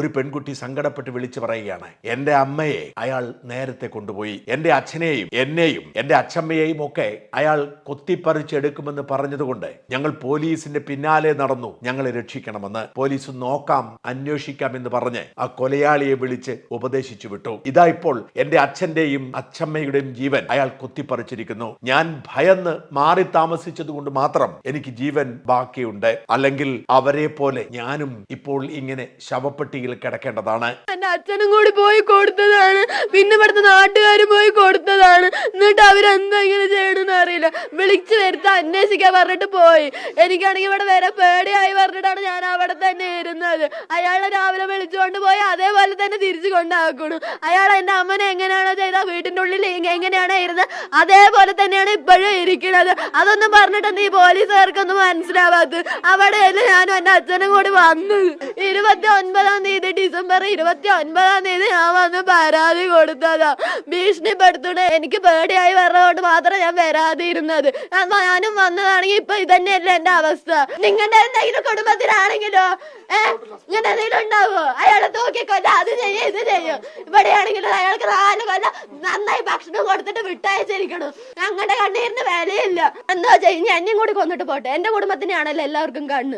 ഒരു പെൺകുട്ടി സങ്കടപ്പെട്ട് വിളിച്ചു പറയുകയാണ്, എന്റെ അമ്മയെ അയാൾ നേരത്തെ കൊണ്ടുപോയി, എന്റെ അച്ഛനെയും എന്നെയും എന്റെ അച്ഛമ്മയെയും ഒക്കെ അയാൾ കൊത്തിപ്പറിച്ചെടുക്കുമെന്ന് പറഞ്ഞതുകൊണ്ട് ഞങ്ങൾ പോലീസിന്റെ പിന്നാലെ നടന്നു ഞങ്ങളെ രക്ഷിക്കണമെന്ന്. പോലീസ് നോക്കാം, അന്വേഷിക്കാം എന്ന് പറഞ്ഞ് ആ കൊലയാളിയെ വിളിച്ച് ഉപദേശിച്ചു വിട്ടു. ഇതാ ഇപ്പോൾ എന്റെ അച്ഛന്റെയും അച്ഛമ്മയുടെയും ജീവൻ അയാൾ കൊത്തിപ്പറിച്ചിരിക്കുന്നു. ഞാൻ ഭയന്ന് മാറി താമസിച്ചത് കൊണ്ട് മാത്രം എനിക്ക് ജീവൻ ബാക്കിയുണ്ട്, അല്ലെങ്കിൽ അവരെ പോലെ ഞാനും ഇപ്പോൾ ഇങ്ങനെ ശവപ്പെട്ടിയിൽ കിടക്കേണ്ടതാണ്. എന്റെ അച്ഛനും കൂടി പോയി കൊടുത്തതാണ്, പിന്നെ ഇവിടുത്തെ നാട്ടുകാരും പോയി കൊടുത്തതാണ്. എന്നിട്ട് അവരെന്താ ഇങ്ങനെ ചെയ്യണമെന്ന് അറിയില്ല. വിളിച്ചു വരുത്ത അന്വേഷിക്കാൻ പറഞ്ഞിട്ട് പോയി. എനിക്കാണെങ്കിൽ ഇവിടെ വരെ പേടിയായി പറഞ്ഞിട്ടാണ് ഞാൻ അവിടെ തന്നെ ഇരുന്നത്. അയാളെ രാവിലെ വിളിച്ചുകൊണ്ട് പോയി അതേപോലെ തന്നെ തിരിച്ചു കൊണ്ടാക്കണം. അയാൾ എന്റെ അമ്മനെ എങ്ങനെയാണോ ചെയ്ത വീട്ടിന്റെ ഉള്ളിൽ എങ്ങനെയാണോ ഇരുന്നത് അതേപോലെ തന്നെയാണ് ഇപ്പോഴും ഇരിക്കുന്നത്. അതൊന്നും പറഞ്ഞിട്ട് ഈ പോലീസുകാർക്കൊന്നും മനസ്സിലാവാത്തത്. അവിടെയല്ല ഞാനും എന്റെ അച്ഛനും കൂടി വന്നത്. 29-ാം തീയതി ഡിസംബർ 29-ാം തീയതി ഞാൻ വന്ന് പരാതി കൊടുത്തതാ. ഭീഷണിപ്പെടുത്തണേ എനിക്ക് പേടിയായി പറഞ്ഞതുകൊണ്ട് മാത്രം ഞാൻ വരാതെ ഇരുന്നത്. ഞാനും വന്നതാണെങ്കിൽ ഇപ്പൊ ഇതന്നെയല്ലേ എന്റെ അവസ്ഥ. നിങ്ങളുടെ എന്തെങ്കിലും കുടുംബത്തിലാണെങ്കിലോ ഇങ്ങനെ എന്തെങ്കിലും ഉണ്ടാവോ? അയാളെ തൂക്കിക്കൊല്ല, അത് ചെയ്യും ഇത് ചെയ്യും. ഇവിടെയാണെങ്കിലും അയാൾക്ക് 4 കൊല്ലം നന്നായി ഭക്ഷണം കൊടുത്തിട്ട് വിട്ടയച്ചിരിക്കണം. ഞങ്ങളുടെ കണ്ണീരിന് വിലയില്ല. എന്താ ചെയ്യും? എന്നെയും കൂടി കൊന്നിട്ട് പോട്ടെ. എന്റെ കുടുംബത്തിനാണല്ലോ എല്ലാവർക്കും കണ്ണ്.